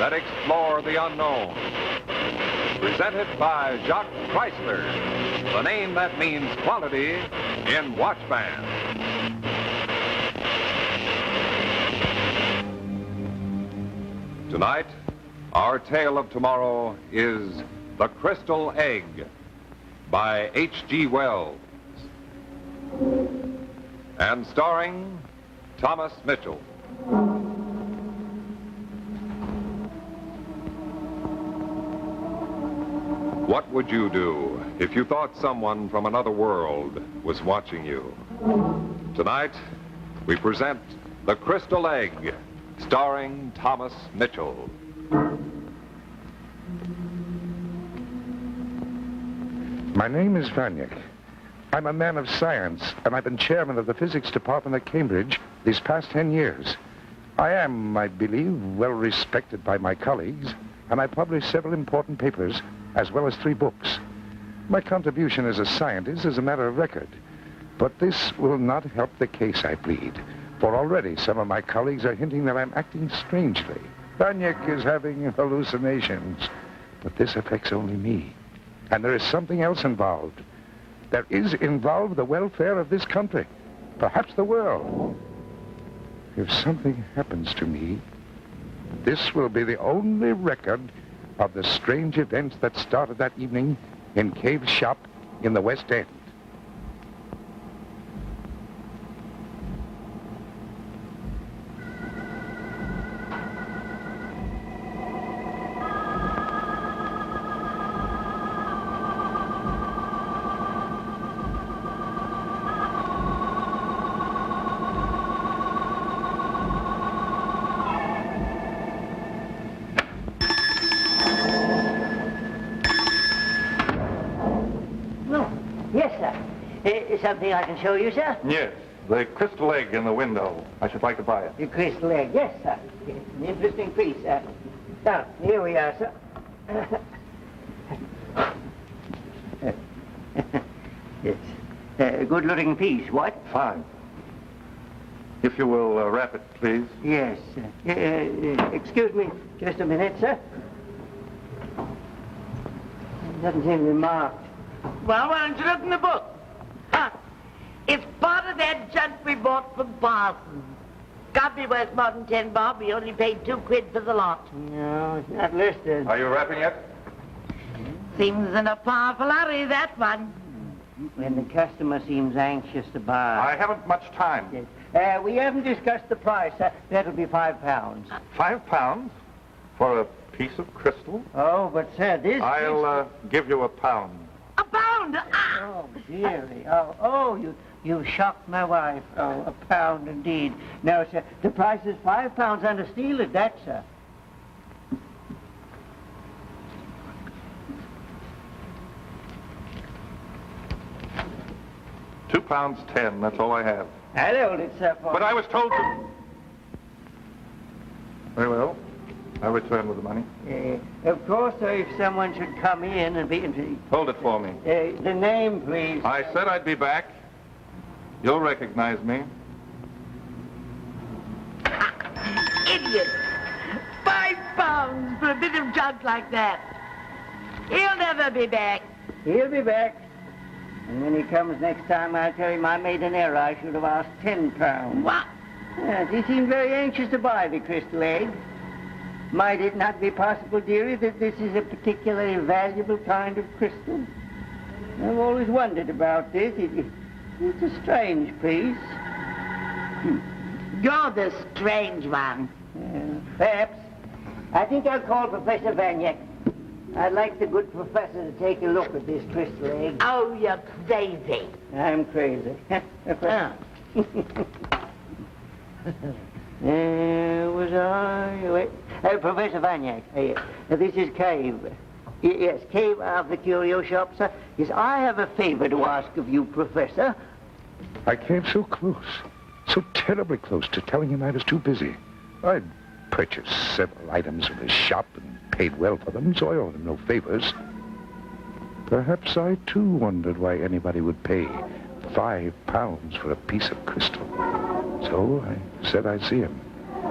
that explore the unknown. Presented by Jacques Chrysler, the name that means quality in watch bands. Tonight, our tale of tomorrow is The Crystal Egg by H.G. Wells and starring Thomas Mitchell. What would you do if you thought someone from another world was watching you? Tonight, we present The Crystal Egg, starring Thomas Mitchell. My name is Vaniak. I'm a man of science, and I've been chairman of the physics department at Cambridge these past 10 years. I am, I believe, well respected by my colleagues, and I publish several important papers, as well as 3 books. My contribution as a scientist is a matter of record, but this will not help the case I plead, for already some of my colleagues are hinting that I'm acting strangely. Vaniak is having hallucinations, but this affects only me. And there is something else involved. There is involved the welfare of this country, perhaps the world. If something happens to me, this will be the only record of the strange events that started that evening in Cave's shop in the West End. Something I can show you, sir? Yes, the crystal egg in the window. I should like to buy it. The crystal egg, yes, sir. It's an interesting piece, sir. Now, here we are, sir. It's a good-looking piece, what? Fine. If you will wrap it, please. Yes, sir. Excuse me just a minute, sir. It doesn't seem to be marked. Well, why don't you look in the book? Huh. It's part of that junk we bought from Parsons. Can't be worth more than 10 bob. We only paid 2 quid for the lot. No, it's not listed. Are you wrapping it? Seems in a powerful hurry, that one. When the customer seems anxious to buy. I haven't much time. Yes. We haven't discussed the price. That'll be £5. £5 for a piece of crystal? Oh, but sir, this... I'll give you £1. A pound? Ah! Oh, dearie. You shocked my wife. Oh, £1 indeed. No, sir, the price is £5 under steel at that, sir. £2.10, that's all I have. I'll hold it, sir, for... But I was told to... Very well. I'll return with the money. Of course, sir, if someone should come in and be... Hold it for me. The name, please. I said I'd be back. You'll recognize me. Idiot! £5 for a bit of junk like that. He'll never be back. He'll be back. And when he comes next time, I'll tell him I made an error. I should have asked £10. What? Yes, he seemed very anxious to buy the crystal egg. Might it not be possible, dearie, that this is a particularly valuable kind of crystal? I've always wondered about this. It's a strange piece. You're the strange one. Perhaps. I think I'll call Professor Vaniak. I'd like the good professor to take a look at this crystal egg. Oh, you're crazy. I'm crazy. Was I? Wait. Professor Vaniak. This is Cave. Yes, Cave of the Curio Shop, sir. Yes, I have a favor to ask of you, Professor. I came so close, so terribly close to telling him I was too busy. I'd purchased several items from his shop and paid well for them, so I owed him no favors. Perhaps I, too, wondered why anybody would pay £5 for a piece of crystal. So I said I'd see him.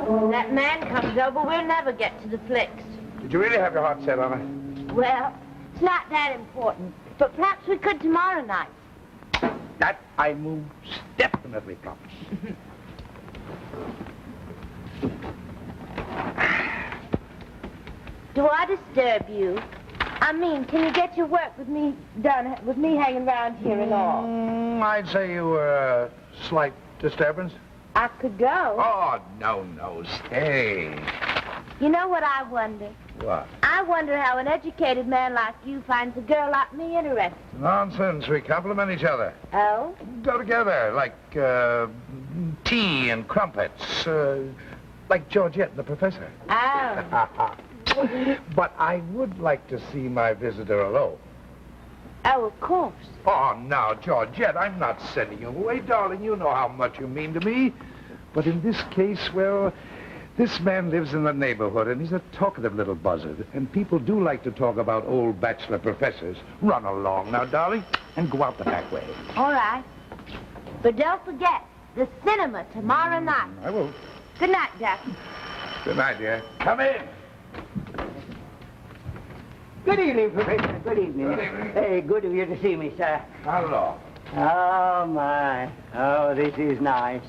When that man comes over, we'll never get to the flicks. Did you really have your heart set on it? Well, it's not that important. But perhaps we could tomorrow night. That I most definitely promise. Do I disturb you? I mean, can you get your work with me done, with me hanging around here and all? I'd say you were a slight disturbance. I could go. Oh, no, stay. You know what I wonder? What? I wonder how an educated man like you finds a girl like me interesting. Nonsense. We complement each other. Oh? Go together, like tea and crumpets, like Georgette and the professor. Oh. But I would like to see my visitor alone. Oh, of course. Oh, now, Georgette, I'm not sending you away, darling. You know how much you mean to me. But in this case, well, this man lives in the neighborhood, and he's a talkative little buzzard. And people do like to talk about old bachelor professors. Run along now, darling, and go out the back way. All right. But don't forget, the cinema tomorrow night. I will. Good night, Ducky. Good night, dear. Come in. Good evening, Professor. Good evening. Good evening. Hey, good of you to see me, sir. Hello. Oh, my. Oh, this is nice.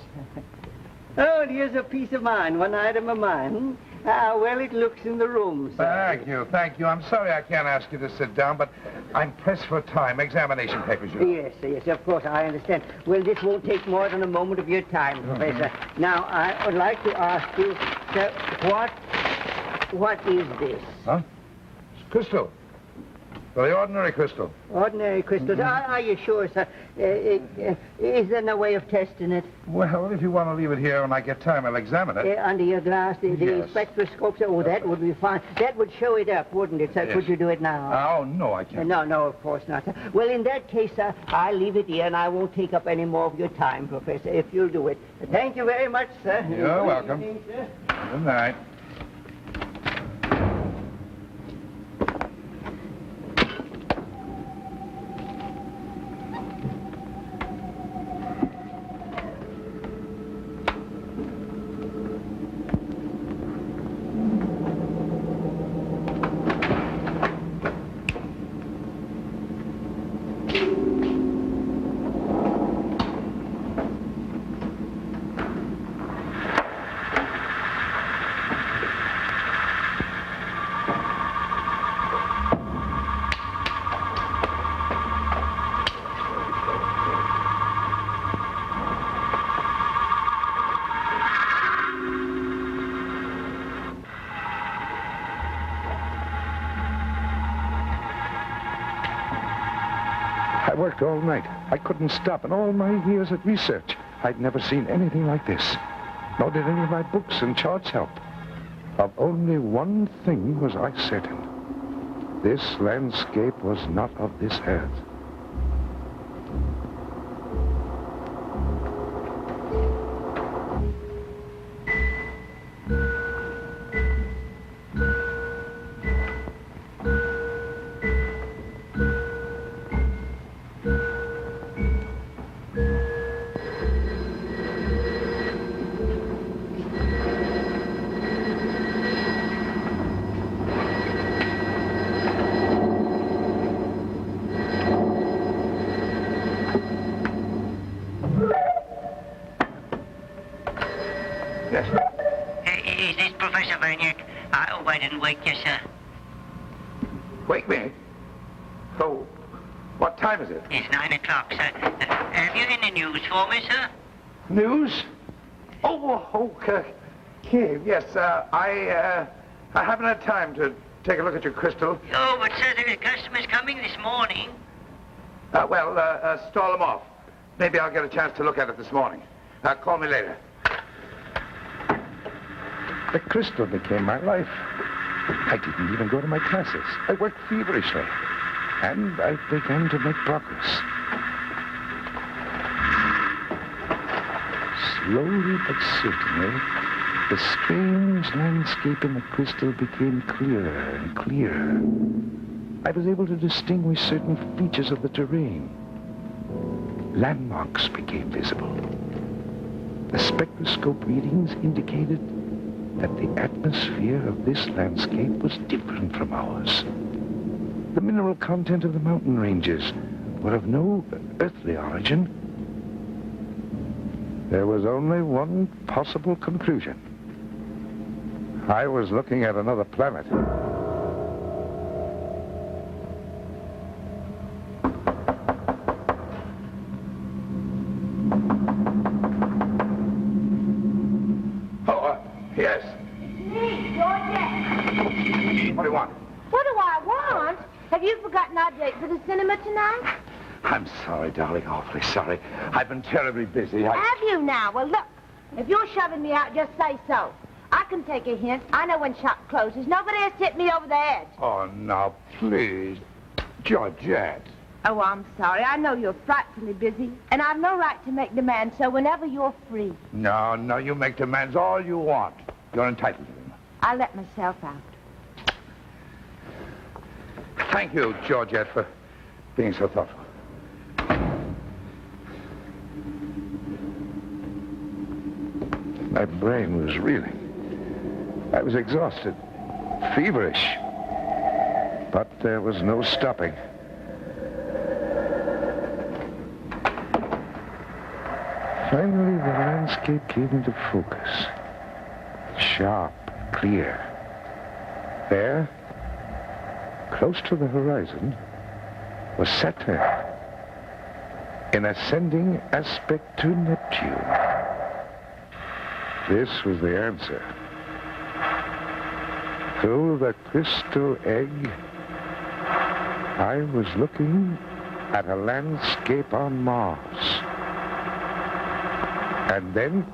Oh, and here's a piece of mine, one item of mine. How well it looks in the room, sir. Thank you. I'm sorry I can't ask you to sit down, but I'm pressed for time. Examination papers, you know. Yes, of course, I understand. Well, this won't take more than a moment of your time, Professor. Now, I would like to ask you, sir, what is this? Huh? It's crystal. Very ordinary crystal. Ordinary crystals. Are you sure, sir? Is there no way of testing it? Well, if you want to leave it here when I get time, I'll examine it. Under your glass, the Yes. spectroscope, sir? Oh, that would be fine. That would show it up, wouldn't it, sir? Yes. Could you do it now? Oh, no, I can't. No, of course not, sir. Well, in that case, sir, I'll leave it here, and I won't take up any more of your time, Professor, if you'll do it. Thank you very much, sir. You're welcome. Good evening, sir. Good night. I worked all night. I couldn't stop. In all my years at research, I'd never seen anything like this. Nor did any of my books and charts help. Of only one thing was I certain. This landscape was not of this earth. Is this Professor Vernick? I hope I didn't wake you, sir. Wake me? Oh, what time is it? It's 9 o'clock, sir. Have you any news for me, sir? News? Here, yes, I haven't had time to take a look at your crystal. Oh, but sir, the customer's coming this morning. Stall them off. Maybe I'll get a chance to look at it this morning. Call me later. The crystal became my life. I didn't even go to my classes. I worked feverishly. And I began to make progress. Slowly but certainly, the strange landscape in the crystal became clearer and clearer. I was able to distinguish certain features of the terrain. Landmarks became visible. The spectroscope readings indicated that the atmosphere of this landscape was different from ours. The mineral content of the mountain ranges were of no earthly origin. There was only one possible conclusion. I was looking at another planet. Yes. Me, Georgette. What do you want? What do I want? Have you forgotten our date for the cinema tonight? I'm sorry, darling, awfully sorry. I've been terribly busy. Have you now? Well, look, if you're shoving me out, just say so. I can take a hint. I know when shop closes. Nobody has tipped me over the edge. Oh, now, please. Georgette. Oh, I'm sorry. I know you're frightfully busy, and I've no right to make demands, so whenever you're free. No, you make demands all you want. You're entitled to them. I'll let myself out. Thank you, Georgette, for being so thoughtful. My brain was reeling. I was exhausted, feverish. But there was no stopping. Finally, the landscape came into focus. Sharp, clear. There, close to the horizon, was Saturn, in ascending aspect to Neptune. This was the answer. Through the crystal egg, I was looking at a landscape on Mars. And then,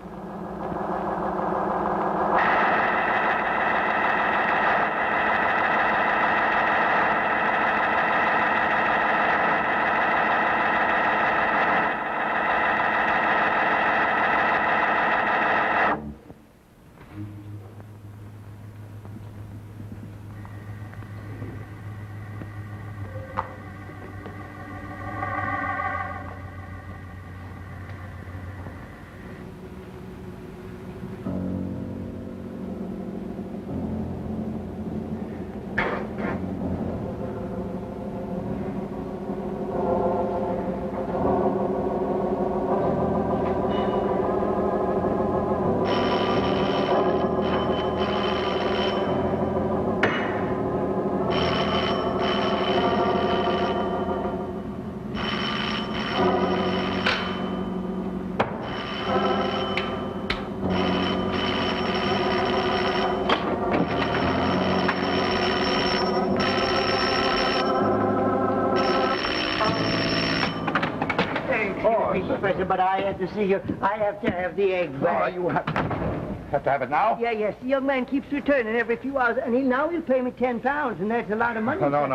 Professor, but I have to see you. I have to have the egg back. oh, you have to have it now? Yeah, yes. The young man keeps returning every few hours, and he'll pay me £10, and that's a lot of money. No,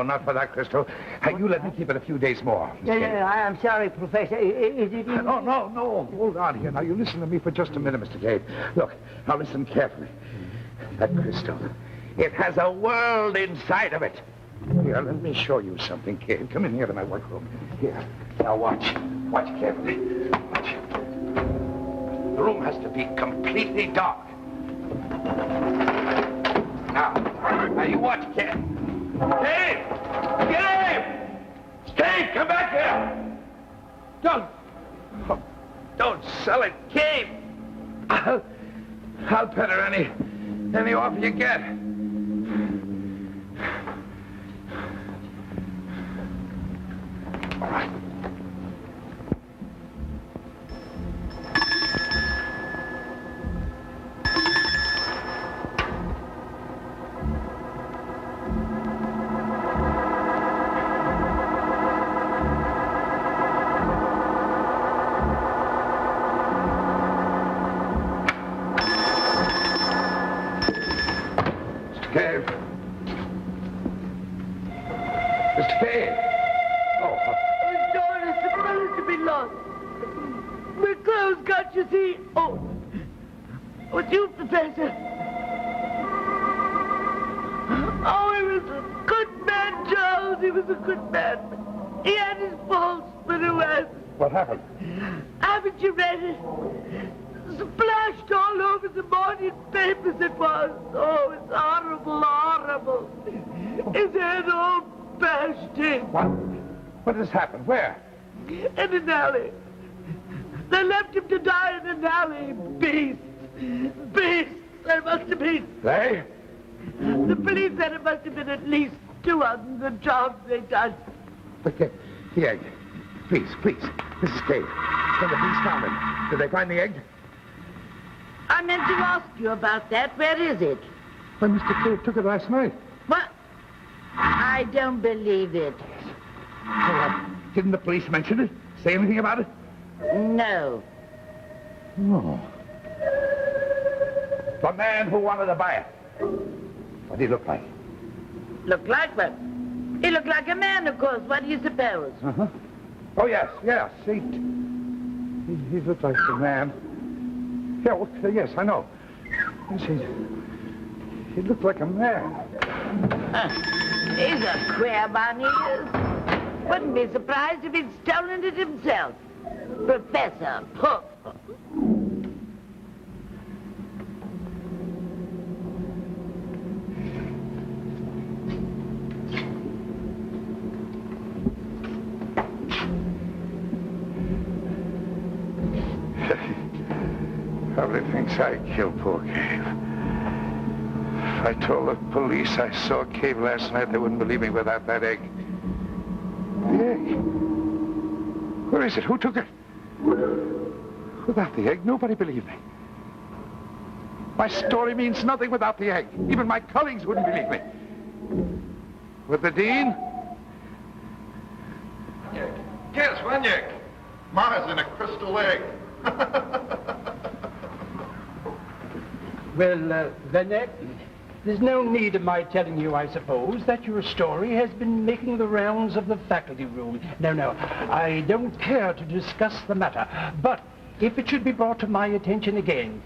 not for that, Crystal. You let me keep it a few days more. Yeah, I'm sorry, Professor. Is it in... No. Hold on here. Now, you listen to me for just a minute, Mr. Gabe. Look, now listen carefully. That crystal, it has a world inside of it. Here, let me show you something, Gabe. Come in here to my workroom. Here. Now, watch. Watch carefully. Watch. The room has to be completely dark. Now you watch, Gabe. Gabe! Come back here! Don't sell it, Gabe! I'll pet her any offer you get. All right. Cave. Mr. Cave. Oh, Darn, it's the fellas to be lost. My clothes got, you see. Oh, it's you, Professor. Oh, he was a good man, Charles. He was a good man. He had his faults, but who hasn't? what happened? Haven't you read it? Splashed all over the morning papers it was. Oh, it's horrible, horrible. His head all bashed in. What has happened? Where? In an alley. They left him to die in an alley. Beasts. Beasts. There must have been. They? The police said it must have been at least 200 the jobs they done. The egg. Please. Mrs. Cave. When the police found him, did they find the egg? I meant to ask you about that. Where is it? Why, Mr. Cave took it last night. What? I don't believe it. Didn't the police mention it? Say anything about it? No. No. The man who wanted to buy it. What did he look like? Look like what? He looked like a man, of course. What do you suppose? Uh-huh. Oh, yes. See, he looked like a man. Yeah, well, yes, I know. Yes, he looked like a man. He's a queer man, he is. Wouldn't be surprised if he'd stolen it himself. Professor Puff. Probably thinks I killed poor Cave. If I told the police I saw Cave last night, they wouldn't believe me without that egg. The egg? Where is it? Who took it? Without the egg, nobody believed me. My story means nothing without the egg. Even my colleagues wouldn't believe me. With the Dean? Yes, Vanyek. Ma's in a crystal egg. Well, Vanek, there's no need of my telling you, I suppose, that your story has been making the rounds of the faculty room. No, I don't care to discuss the matter. But if it should be brought to my attention again,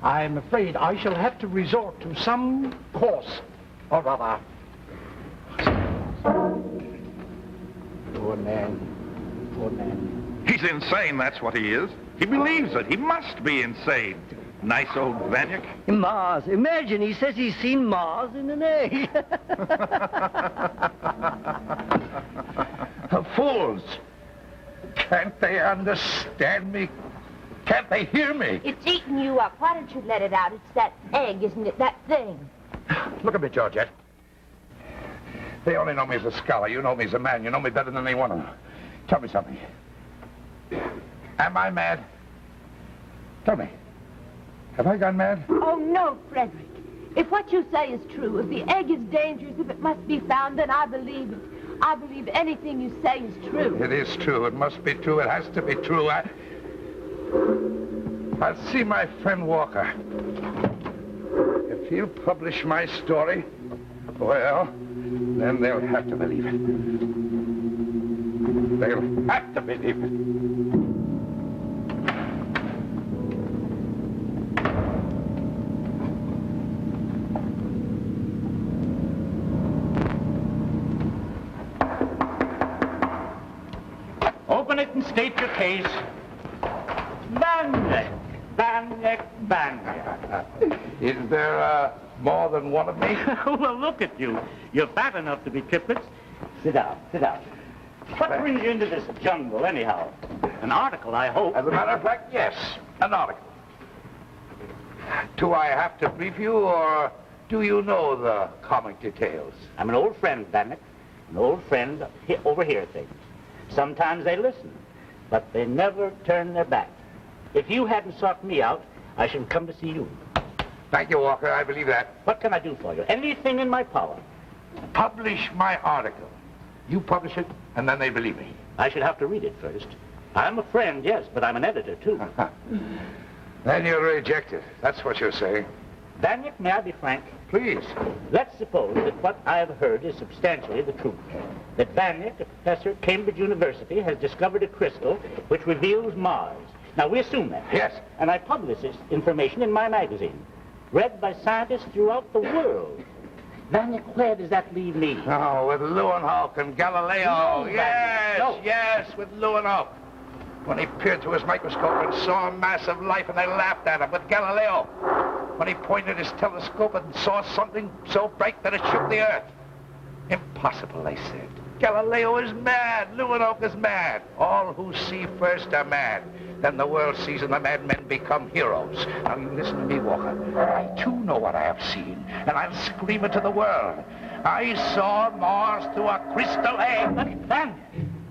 I'm afraid I shall have to resort to some course or other. Poor man. He's insane, that's what he is. He believes it. He must be insane. Nice old Vanyek. Mars. Imagine, he says he's seen Mars in an egg. Fools! Can't they understand me? Can't they hear me? It's eating you up. Why don't you let it out? It's that egg, isn't it? That thing. Look at me, Georgette. They only know me as a scholar. You know me as a man. You know me better than any one of them. Tell me something. Am I mad? Tell me. Have I gone mad? Oh, no, Frederick. If what you say is true, if the egg is dangerous, if it must be found, then I believe it. I believe anything you say is true. It is true. It must be true. It has to be true. I'll see my friend Walker. If he'll publish my story, well, then they'll have to believe it. They'll have to believe it. Open it and state your case. Vanyek. Is there more than one of me? Well, look at you. You're fat enough to be triplets. Sit down. What brings you into this jungle, anyhow? An article, I hope. As a matter of fact, yes, an article. Do I have to brief you, or do you know the comic details? I'm an old friend, Vanyek. An old friend overhear things. Sometimes they listen, but they never turn their back. If you hadn't sought me out, I should come to see you. Thank you, Walker. I believe that. What can I do for you? Anything in my power. Publish my article. You publish it, and then they believe me. I should have to read it first. I'm a friend, yes, but I'm an editor, too. Then you're rejected. That's what you're saying. Vanyek, may I be frank? Please. Let's suppose that what I have heard is substantially the truth. That Vanyek, a professor at Cambridge University, has discovered a crystal which reveals Mars. Now, we assume that. Yes. And I publish this information in my magazine, read by scientists throughout the world. Vanyek, where does that leave me? Oh, with Leeuwenhoek and Galileo. No, Yes, no. yes, with Leeuwenhoek. when he peered through his microscope and saw a mass of life and they laughed at him. With Galileo, when he pointed his telescope and saw something so bright that it shook the earth. Impossible, they said. Galileo is mad. Leeuwenhoek is mad. All who see first are mad. Then the world sees and the madmen become heroes. Now you listen to me, Walker. I too know what I have seen, and I'll scream it to the world. I saw Mars through a crystal egg. But Van,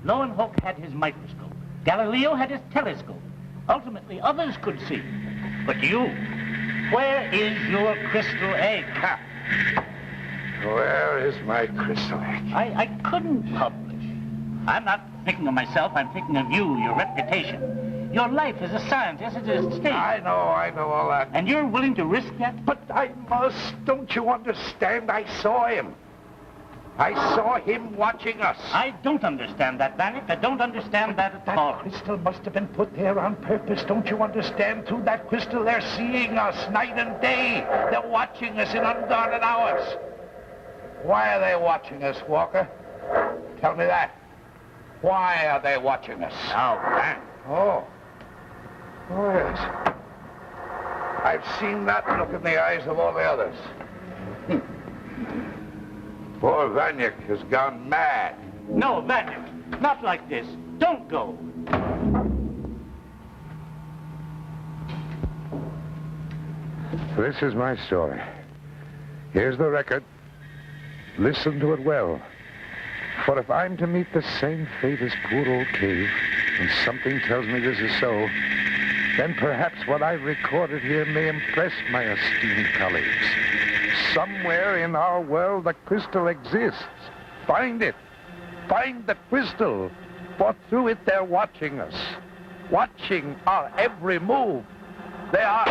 Leeuwenhoek had his microscope. Galileo had his telescope. Ultimately, others could see. But you, where is your crystal egg? Ha. Where is my crystal egg? I couldn't publish. I'm not thinking of myself, I'm thinking of you, your reputation. Your life as a scientist is at stake. I know all that. And you're willing to risk that? But I must. Don't you understand? I saw him. I saw him watching us. I don't understand that, Vanek. I don't understand that at all. That crystal must have been put there on purpose. Don't you understand? Through that crystal, they're seeing us night and day. They're watching us in unguarded hours. Why are they watching us, Walker? Tell me that. Why are they watching us? Now, Vanek. Oh. Oh, yes. I've seen that look in the eyes of all the others. Poor Vanyuk has gone mad. No, Vanek, not like this. Don't go. This is my story. Here's the record. Listen to it well. For if I'm to meet the same fate as poor old Cave, and something tells me this is so, then perhaps what I've recorded here may impress my esteemed colleagues. Somewhere in our world, the crystal exists. Find it. Find the crystal. For through it, they're watching us. Watching our every move. They are...